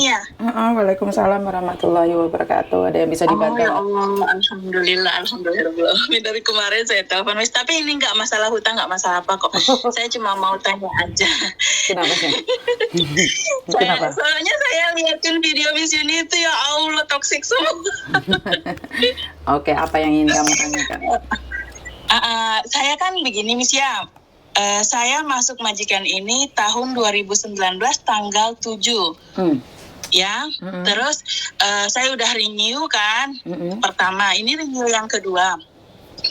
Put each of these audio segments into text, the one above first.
ini ya? Waalaikumsalam warahmatullahi wabarakatuh. Ada yang bisa Oh dibantu ya nggak? Allah, alhamdulillah. Dari kemarin saya telepon, Miss. Tapi ini nggak masalah hutang, nggak masalah apa kok. Saya cuma mau tanya aja. Kenapa sih? Kenapa? Soalnya saya liatin video Miss Yuni itu ya Allah toksik semua. Oke, apa yang ingin kamu tanyakan? Saya kan begini Miss ya. Saya masuk majikan ini tahun 2019 tanggal 7. Ya, terus saya udah renew kan, pertama, ini renew yang kedua.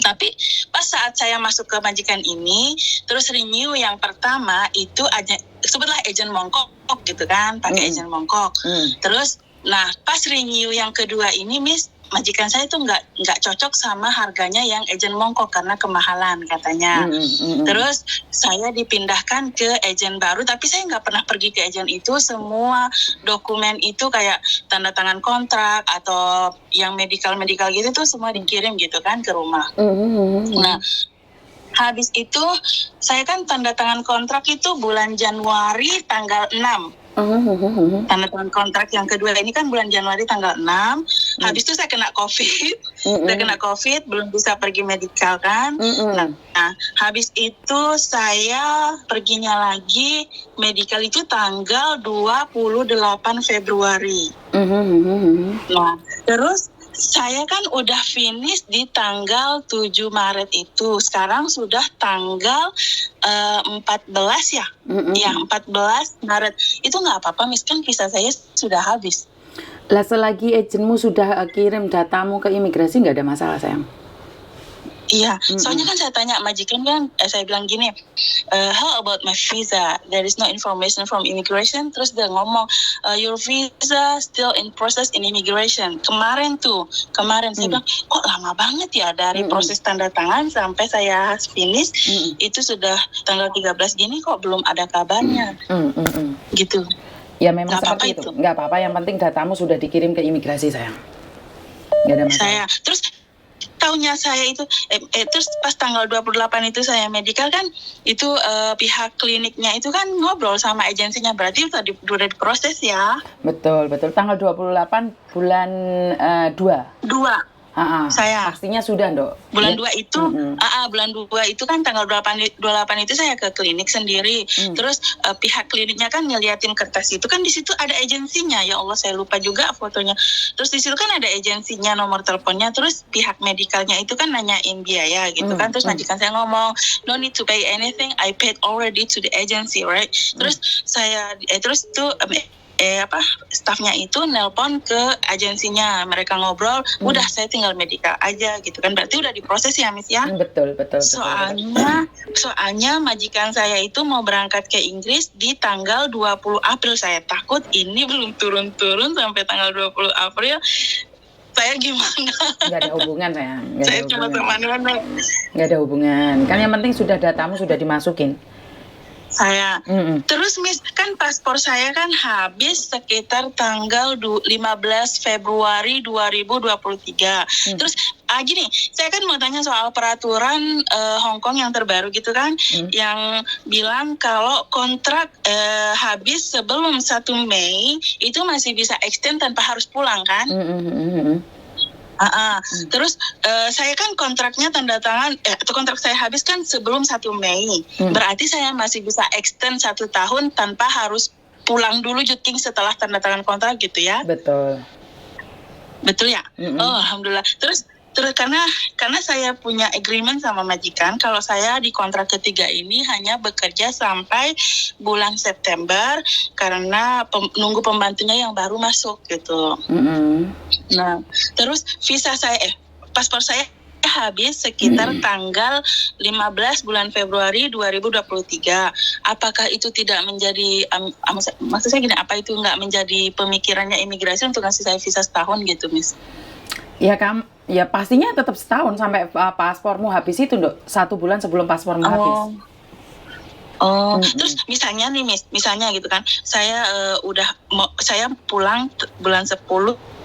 Tapi pas saat saya masuk ke majikan ini, terus renew yang pertama itu aja, sebutlah agent Mongkok gitu kan, pakai agent Mongkok. Terus, nah pas renew yang kedua ini, Miss, majikan saya tuh nggak cocok sama harganya yang agent Mongkok karena kemahalan katanya. Terus saya dipindahkan ke agent baru, tapi saya nggak pernah pergi ke agent itu. Semua dokumen itu kayak tanda tangan kontrak atau yang medical gitu tuh semua dikirim gitu kan ke rumah. Nah, habis itu saya kan tanda tangan kontrak itu bulan Januari tanggal 6. Tanda tangan kontrak yang kedua ini kan bulan Januari tanggal 6. Habis itu saya kena COVID. Saya kena COVID, belum bisa pergi medikal kan. Nah, habis itu saya perginya lagi medikal itu tanggal 28 Februari. Nah, terus saya kan udah finish di tanggal 7 Maret itu. Sekarang sudah tanggal 14 ya? Ya, 14 Maret. Itu nggak apa-apa, Miss, kan visa saya sudah habis. Lah selagi agentmu sudah kirim datamu ke imigrasi nggak ada masalah sayang. Iya, soalnya kan saya tanya majikan kan, saya bilang gini, how about my visa? There is no information from immigration. Terus dia ngomong, your visa still in process in immigration. Kemarin saya bilang, kok lama banget ya dari proses tanda tangan sampai saya finish, itu sudah tanggal 13 gini kok belum ada kabarnya. Gitu. Ya memang Gak seperti itu. Nggak apa-apa, yang penting datamu sudah dikirim ke imigrasi sayang. Nggak ada masalah. Terus tahunnya saya itu terus pas tanggal 28 itu saya medikal kan itu pihak kliniknya itu kan ngobrol sama agensinya, berarti itu udah diproses ya. Betul tanggal 28 bulan 2 saya pastinya sudah Dok. Bulan 2 itu bulan 2 itu kan tanggal 28 itu saya ke klinik sendiri. Terus pihak kliniknya kan ngeliatin kertas itu kan di situ ada agensinya. Ya Allah saya lupa juga fotonya. Terus di situ kan ada agensinya, nomor teleponnya. Terus pihak medikalnya itu kan nanyain biaya gitu kan. Terus majikan saya ngomong, no need to pay anything, I paid already to the agency, right? Terus saya terus itu stafnya itu nelpon ke agensinya, mereka ngobrol, udah saya tinggal medikal aja gitu kan, berarti udah diproses ya Miss ya. Betul. Soalnya majikan saya itu mau berangkat ke Inggris di tanggal 20 April, saya takut ini belum turun sampai tanggal 20 April saya gimana? Nggak ada hubungan sayang. Saya cuma teman-teman. Nggak ada hubungan, kan yang penting sudah datamu sudah dimasukin. Saya. Terus Miss, kan paspor saya kan habis sekitar tanggal 15 Februari 2023. Terus gini, saya kan mau tanya soal peraturan Hong Kong yang terbaru gitu kan, yang bilang kalau kontrak habis sebelum 1 Mei itu masih bisa extend tanpa harus pulang kan? Terus saya kan kontraknya tanda tangan atau kontrak saya habis kan sebelum 1 Mei. Berarti saya masih bisa extend 1 tahun tanpa harus pulang dulu syuting setelah tanda tangan kontrak gitu ya. Betul ya? Oh, alhamdulillah. Terus karena saya punya agreement sama majikan kalau saya di kontrak ketiga ini hanya bekerja sampai bulan September karena nunggu pembantunya yang baru masuk gitu. Nah, terus paspor saya habis sekitar tanggal 15 bulan Februari 2023. Apakah itu tidak menjadi maksud saya gini, apa itu nggak menjadi pemikirannya imigrasi untuk ngasih saya visa setahun gitu, Miss? Ya pastinya tetap setahun sampai paspormu habis itu Dok, 1 bulan sebelum paspormu habis. Terus misalnya nih Miss, gitu kan, saya saya pulang bulan 10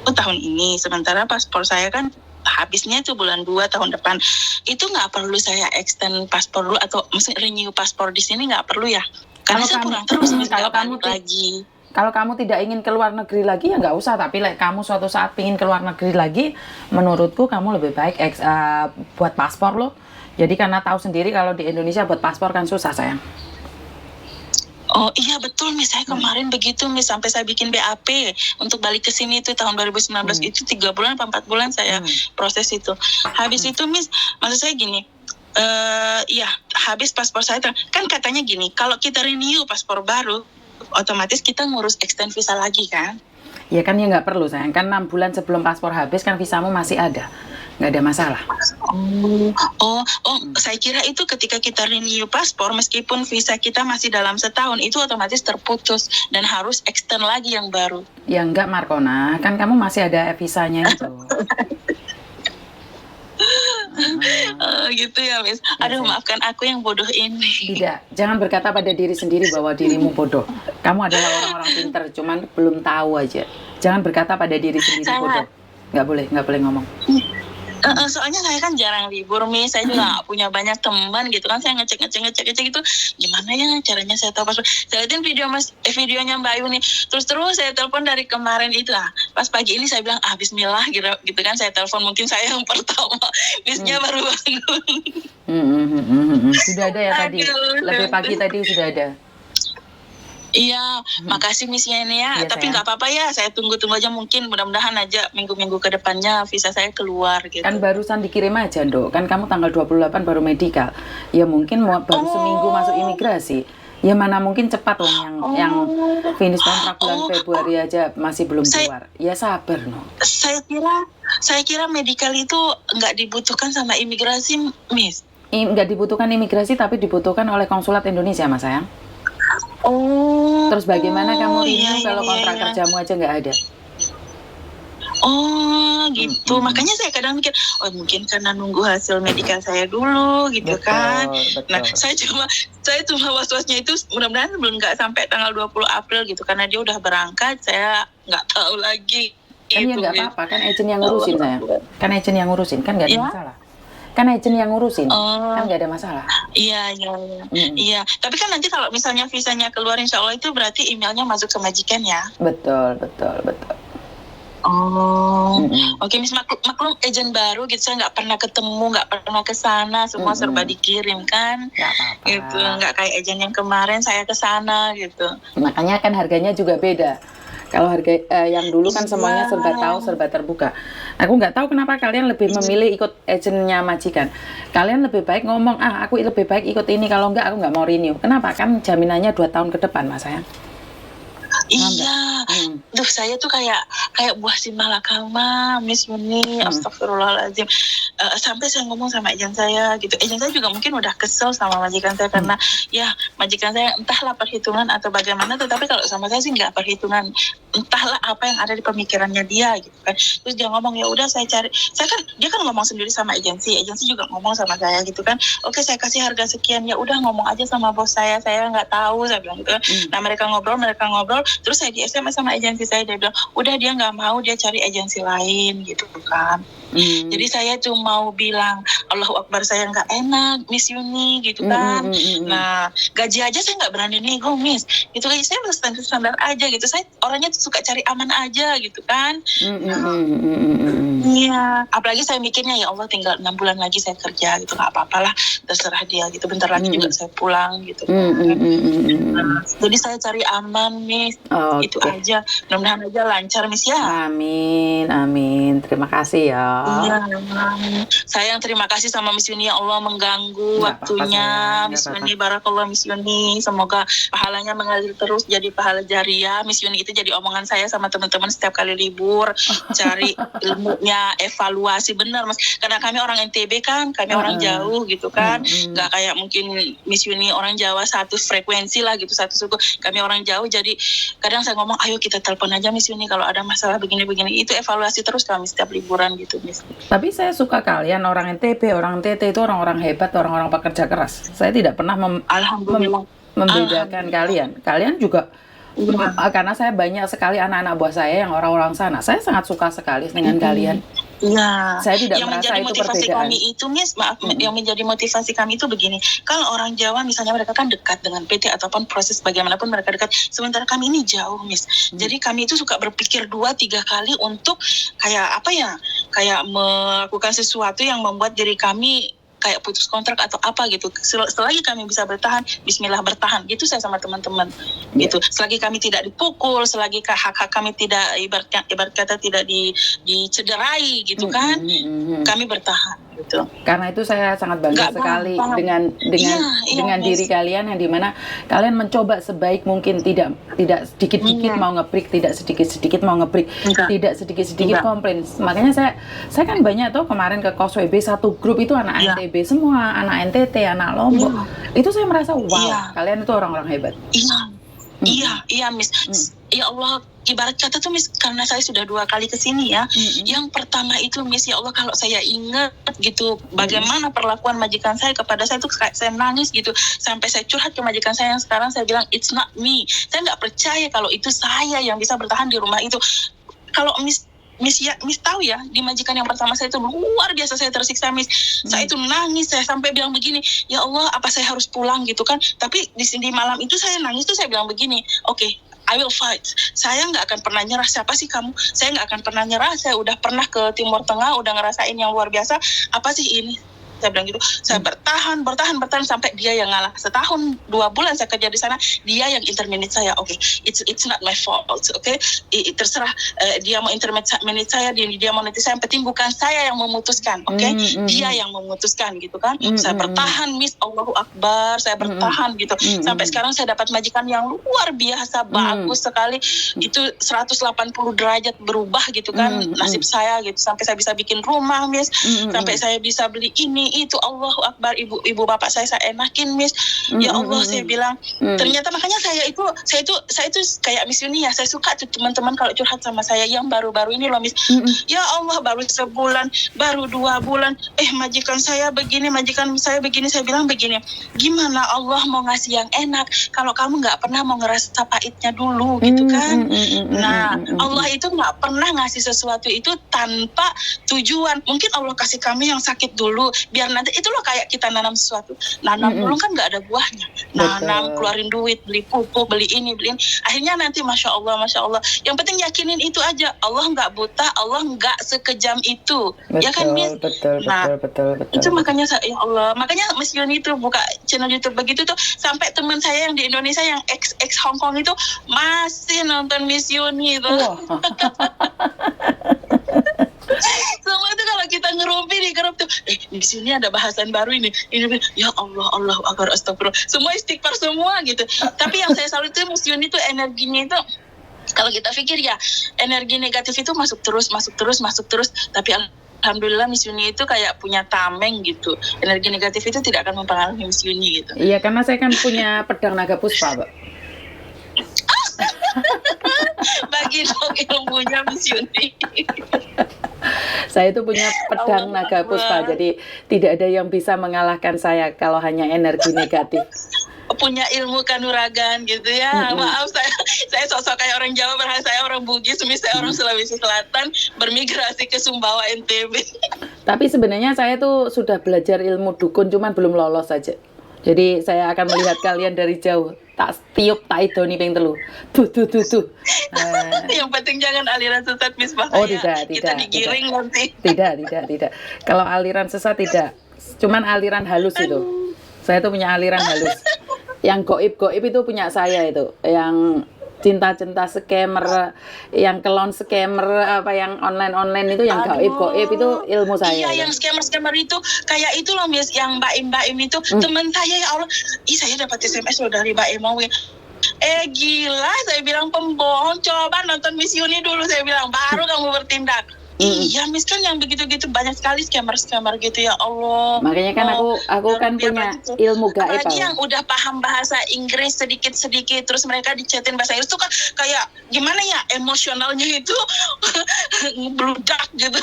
tahun ini, sementara paspor saya kan habisnya itu bulan 2 tahun depan. Itu nggak perlu saya extend paspor dulu atau mesti renew paspor di sini, nggak perlu ya? Karena saya pulang terus, kalau kamu lagi. Kalau kamu tidak ingin keluar negeri lagi ya nggak usah. Tapi kamu suatu saat ingin keluar negeri lagi, menurutku kamu lebih baik buat paspor loh. Jadi karena tahu sendiri kalau di Indonesia buat paspor kan susah sayang. Oh iya betul Miss, saya kemarin begitu Miss, sampai saya bikin BAP untuk balik ke sini itu tahun 2019 itu 3 bulan 4 bulan saya proses itu. Habis itu Miss, maksud saya gini, ya habis paspor saya kan katanya gini, kalau kita renew paspor baru otomatis kita ngurus extend visa lagi kan? Ya kan ya nggak perlu sayang, kan 6 bulan sebelum paspor habis kan visamu masih ada, nggak ada masalah. Saya kira itu ketika kita renew paspor meskipun visa kita masih dalam setahun itu otomatis terputus dan harus extend lagi yang baru. Ya enggak Markona, kan kamu masih ada visanya itu. Gitu ya Miss. Aduh maafkan aku yang bodoh ini. Tidak, jangan berkata pada diri sendiri bahwa dirimu bodoh. Kamu adalah orang-orang pintar, cuman belum tahu aja. Jangan berkata pada diri sendiri bodoh. Nggak boleh ngomong. Soalnya saya kan jarang libur Miss, saya juga nggak punya banyak teman gitu kan, saya ngecek gitu, gimana ya caranya saya tahu paspor. Saya liatin videonya Mbak Ayu nih, terus saya telepon dari kemarin itu pas pagi ini saya bilang Bismillah gitu kan, saya telepon mungkin saya yang pertama, Missnya baru bangun. Sudah ada ya tadi, lebih pagi tadi sudah ada. Iya, makasih Missnya ini ya. Tapi nggak apa-apa ya, saya tunggu aja, mungkin mudah-mudahan aja minggu-minggu ke depannya visa saya keluar gitu. Kan barusan dikirim aja Nduk, kan kamu tanggal 28 baru medical. Ya mungkin baru seminggu masuk imigrasi. Ya mana mungkin cepat loh yang finish kontrak bulan Februari aja masih belum keluar. Ya sabar no. Saya kira medical itu nggak dibutuhkan sama imigrasi Miss. Nggak dibutuhkan imigrasi tapi dibutuhkan oleh konsulat Indonesia Mas sayang. Terus bagaimana kamu renew kalau kontrak kerjamu aja nggak ada? Gitu. Makanya saya kadang mikir, mungkin karena nunggu hasil medikal saya dulu gitu. Betul, kan. Betul. Nah, saya cuma was-wasnya itu mudah-mudahan nggak sampai tanggal 20 April gitu, karena dia udah berangkat, saya nggak tahu lagi. Kan gitu, ya nggak apa-apa, kan agent yang ngurusin saya. Kan agent yang ngurusin, kan nggak ada masalah. Kan agent yang ngurusin, kan nggak ada masalah. Iya. Tapi kan nanti kalau misalnya visanya keluar, insya Allah itu berarti emailnya masuk ke majikan ya? Betul. Oke, Miss, maklum agent baru gitu, saya nggak pernah ketemu, nggak pernah ke sana, semua serba dikirim kan? Nggak apa-apa. Gitu, nggak kayak agent yang kemarin saya ke sana gitu. Makanya kan harganya juga beda. Kalau harga yang dulu kan semuanya serba tahu, serba terbuka. Aku nggak tahu kenapa kalian lebih memilih ikut agennya majikan. Kalian lebih baik ngomong, aku lebih baik ikut ini, kalau nggak aku nggak mau renew. Kenapa? Kan jaminannya 2 tahun ke depan, Mas sayang. Iya, saya tuh kayak buah si malakama, Miss Yuni, astagfirullahaladzim. Sampai saya ngomong sama agent saya gitu. Agent saya juga mungkin udah kesel sama majikan saya karena ya majikan saya entahlah perhitungan atau bagaimana, tetapi kalau sama saya sih nggak perhitungan. Entahlah apa yang ada di pemikirannya dia gitu kan. Terus dia ngomong, ya udah saya cari. Dia kan ngomong sendiri sama agensi juga ngomong sama saya gitu kan. Oke, saya kasih harga sekian, ya udah ngomong aja sama bos saya nggak tahu, saya bilang gitu. Nah mereka ngobrol, terus saya di SMS sama agensi saya, dia bilang udah dia nggak mau, dia cari agensi lain gitu kan. Jadi saya cuma mau bilang Allahu Akbar, saya nggak enak Miss Yuni gitu kan. Nah gaji aja saya nggak berani nego Miss, gitu gaji saya standar aja gitu, saya orangnya suka cari aman aja gitu kan. Iya, apalagi saya mikirnya ya Allah tinggal 6 bulan lagi saya kerja gitu, nggak apa-apa lah, terserah dia gitu, bentar lagi juga saya pulang gitu kan. Jadi saya cari aman Miss. Itu aja, mudah-mudahan aja lancar Miss ya. Amin. Terima kasih ya. Iya, sayang terima kasih sama Miss Yuni, ya Allah mengganggu waktunya Miss Yuni. Barakallah Miss Yuni, semoga pahalanya mengalir terus jadi pahala jariah. Miss Yuni itu jadi omongan saya sama teman-teman setiap kali libur, cari ilmunya, evaluasi benar Mas. Karena kami orang NTB kan, kami orang jauh gitu kan, nggak kayak mungkin Miss Yuni orang Jawa satu frekuensi lah gitu, satu suku. Kami orang jauh, jadi kadang saya ngomong ayo kita telepon aja Miss Yuni kalau ada masalah begini-begini. Itu evaluasi terus kami setiap liburan gitu Miss. Tapi saya suka kalian orang NTB, orang NTT itu orang-orang hebat, orang-orang pekerja keras. Saya tidak pernah membedakan kalian. Kalian juga karena saya banyak sekali anak-anak buah saya yang orang-orang sana. Saya sangat suka sekali dengan kalian. Iya, Saya tidak yang merasa menjadi itu motivasi perbedaan. kami itu, Miss, maaf, yang menjadi motivasi kami itu begini. Kalau orang Jawa misalnya mereka kan dekat dengan PT ataupun proses bagaimanapun mereka dekat. Sementara kami ini jauh, Miss. Jadi kami itu suka berpikir 2-3 kali untuk kayak apa ya, kayak melakukan sesuatu yang membuat diri kami kayak putus kontrak atau apa gitu. Selagi kami bisa bertahan, bismillah bertahan. Gitu saya sama teman-teman. Gitu. Selagi kami tidak dipukul, selagi hak-hak kami tidak ibarat kata tidak dicederai gitu kan, kami bertahan gitu. Karena itu saya sangat bangga sekali dengan diri kalian yang dimana kalian mencoba sebaik mungkin, tidak sedikit-sedikit mau nge-break, tidak sedikit-sedikit mau nge-break, tidak sedikit-sedikit komplain. Makanya saya kan banyak tuh kemarin ke Kos WB, satu grup itu anak NTB semua, anak NTT, anak Lombok. Itu saya merasa wow, kalian itu orang-orang hebat. Iya, Miss. Ya Allah, ibarat kata tuh, Miss, karena saya sudah 2 kali kesini ya. Yang pertama itu, Miss, ya Allah, kalau saya ingat gitu bagaimana perlakuan majikan saya kepada saya tuh kayak saya nangis gitu. Sampai saya curhat ke majikan saya yang sekarang, saya bilang it's not me. Saya nggak percaya kalau itu saya yang bisa bertahan di rumah itu. Kalau Miss tahu ya, di majikan yang pertama saya itu luar biasa saya tersiksa, Miss. Saya itu nangis, saya sampai bilang begini, ya Allah, apa saya harus pulang gitu kan. Tapi di malam itu saya nangis tuh saya bilang begini, oke, I will fight. Saya nggak akan pernah nyerah. Siapa sih kamu? Saya nggak akan pernah nyerah. Saya udah pernah ke Timur Tengah, udah ngerasain yang luar biasa. Apa sih ini? Saya bilang gitu. Saya bertahan sampai dia yang ngalah. Setahun 2 bulan saya kerja di sana, dia yang interminate saya. Oke, it's not my fault. Oke, terserah dia mau interminate saya, dia mau nanti saya. Yang penting bukan saya yang memutuskan. Oke, dia yang memutuskan gitu kan. Saya bertahan, Miss. Allahu Akbar. Saya bertahan gitu. Sampai sekarang saya dapat majikan yang luar biasa, bagus sekali. Itu 180 derajat berubah gitu kan. Nasib saya gitu. Sampai saya bisa bikin rumah, Miss. Sampai saya bisa beli ini itu. Allahu Akbar. Ibu bapak saya enakin, Miss. Ya Allah, saya bilang ternyata makanya saya itu kayak Miss Yuni ya, saya suka tuh teman-teman kalau curhat sama saya yang baru-baru ini loh, Miss. Ya Allah, baru sebulan, baru 2 bulan, majikan saya begini, saya bilang begini, gimana Allah mau ngasih yang enak kalau kamu nggak pernah mau ngerasa pahitnya dulu gitu kan. Nah, Allah itu nggak pernah ngasih sesuatu itu tanpa tujuan. Mungkin Allah kasih kami yang sakit dulu biar nanti itu loh, kayak kita nanam sesuatu, nanam dulu kan nggak ada buahnya, nanam, keluarin duit, beli pupuk, beli ini, akhirnya nanti masya Allah. Yang penting yakinin itu aja, Allah nggak buta, Allah nggak sekejam itu. Betul, Ya kan, Miss? Betul. Itu makanya ya Allah, makanya Miss Yuni itu buka channel YouTube begitu tuh, sampai teman saya yang di Indonesia yang ex Hong Kong itu masih nonton Miss Yuni itu. Semua itu kalau kita ngerumpi di grup tuh, di sini ada bahasan baru ini, ya Allah, Allahu Akbar, astagfirullah, semua istighfar semua gitu. Tapi yang saya salut itu Miss Yuni tuh energinya itu, kalau kita pikir ya energi negatif itu masuk terus, tapi alhamdulillah Miss Yuni itu kayak punya tameng gitu. Energi negatif itu tidak akan mempengaruhi Miss Yuni gitu. Iya, karena saya kan punya pedang naga puspa, Mbak. Bagi dong ilmunya Miss Yuni. Saya itu punya pedang naga puspa, jadi tidak ada yang bisa mengalahkan saya kalau hanya energi negatif. Punya ilmu kanuragan gitu ya. Maaf, saya sosok kayak orang Jawa, padahal saya orang Bugis, saya orang Sulawesi Selatan, bermigrasi ke Sumbawa NTB. Tapi sebenarnya saya tuh sudah belajar ilmu dukun, cuman belum lolos saja. Jadi saya akan melihat kalian dari jauh, tak tiup, tak idoni ping telu. Tuh. Yang penting jangan aliran sesat, Miss, bahaya. Oh, tidak. Kita digiring nanti. Tidak. Kalau aliran sesat tidak. Cuman aliran halus itu. Saya tuh punya aliran halus. Yang goib itu punya saya itu. Yang cinta scammer, yang kelon scammer, apa yang online itu, yang goib itu ilmu saya. Iya, yang scammer itu kayak itu loh, Miss, yang Mbak Im itu teman saya, ya Allah. Saya dapat SMS loh dari Mbak Im. Gila, saya bilang pembohong, coba nonton Miss Yuni dulu, saya bilang, baru kamu bertindak. Iya, Miss, kan yang begitu-gitu banyak sekali scammer gitu, ya Allah. Makanya kan aku kan punya ilmu gaib. Apalagi yang udah paham bahasa Inggris sedikit-sedikit, terus mereka dichatin bahasa Inggris tuh kan kayak gimana ya, emosionalnya itu bludak gitu.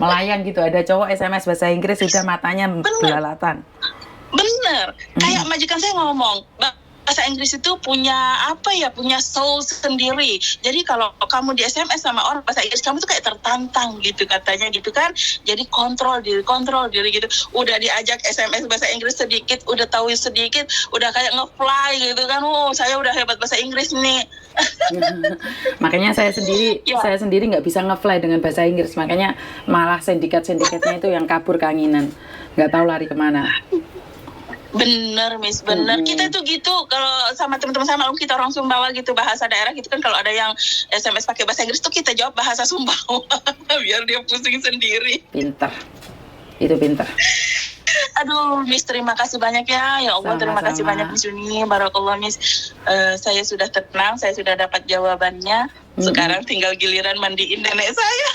Melayang gitu, ada cowok SMS bahasa Inggris sudah matanya belalatan. Bener, kayak majikan saya ngomong, bahasa Inggris itu punya apa ya, punya soul sendiri. Jadi kalau kamu di SMS sama orang bahasa Inggris, kamu tuh kayak tertantang gitu katanya gitu kan. Jadi kontrol diri gitu. Udah diajak SMS bahasa Inggris sedikit, udah tahu sedikit, udah kayak nge-fly gitu kan. Saya udah hebat bahasa Inggris nih. Makanya saya sendiri nggak bisa nge-fly dengan bahasa Inggris. Makanya malah sindikat-sindikatnya itu yang kabur keanginan, nggak tahu lari kemana. Bener, Miss, bener. Kita itu gitu kalau sama teman-teman saya, maklum kita orang Sumbawa gitu, bahasa daerah gitu kan, kalau ada yang SMS pakai bahasa Inggris tuh kita jawab bahasa Sumbawa biar dia pusing sendiri. Pinter. Itu pinter. Aduh, Miss, terima kasih banyak ya. Ya Allah, terima kasih banyak Miss Yuni. Barakallah, Miss. Saya sudah tenang, saya sudah dapat jawabannya. Sekarang tinggal giliran mandiin nenek saya.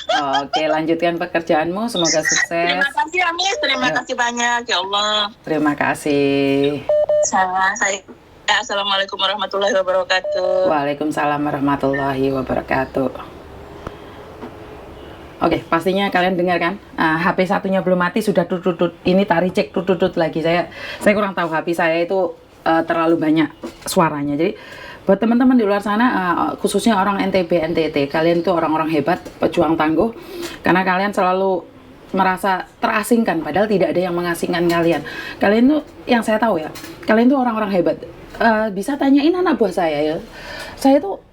Oke, lanjutkan pekerjaanmu. Semoga sukses. Terima kasih ya, Miss. Terima kasih banyak. Ya Allah. Terima kasih. Assalamualaikum warahmatullahi wabarakatuh. Waalaikumsalam warahmatullahi wabarakatuh. Oke, pastinya kalian dengar kan? HP satunya belum mati sudah tutut. Ini tari cek tutut lagi. Saya kurang tahu, HP saya itu terlalu banyak suaranya. Jadi buat teman-teman di luar sana, khususnya orang NTB, NTT, kalian itu orang-orang hebat, pejuang tangguh, karena kalian selalu merasa terasingkan, padahal tidak ada yang mengasingkan kalian. Kalian tuh, yang saya tahu ya, kalian tuh orang-orang hebat. Bisa tanyain anak buah saya ya. Saya tuh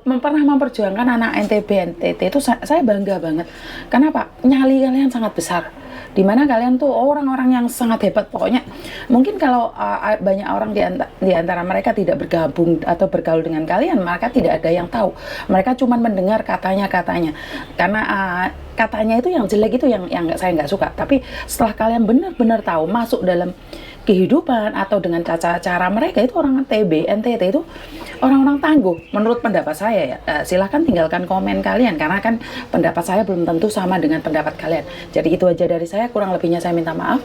pernah memperjuangkan anak NTB, NTT itu saya bangga banget. Kenapa? Nyali kalian sangat besar. Dimana kalian tuh orang-orang yang sangat hebat. Pokoknya mungkin kalau banyak orang di antara mereka tidak bergabung atau bergaul dengan kalian, mereka tidak ada yang tahu. Mereka cuma mendengar katanya karena katanya itu yang jelek, itu yang saya nggak suka. Tapi setelah kalian benar-benar tahu, masuk dalam kehidupan atau dengan cara mereka, itu orang TB, NTT itu orang-orang tangguh menurut pendapat saya ya. Silahkan tinggalkan komen kalian, karena kan pendapat saya belum tentu sama dengan pendapat kalian. Jadi itu aja dari saya, kurang lebihnya saya minta maaf.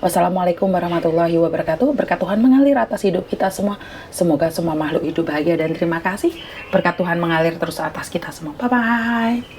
Wassalamualaikum warahmatullahi wabarakatuh. Berkat Tuhan mengalir atas hidup kita semua. Semoga semua makhluk hidup bahagia, dan terima kasih berkat Tuhan mengalir terus atas kita semua. Bye bye.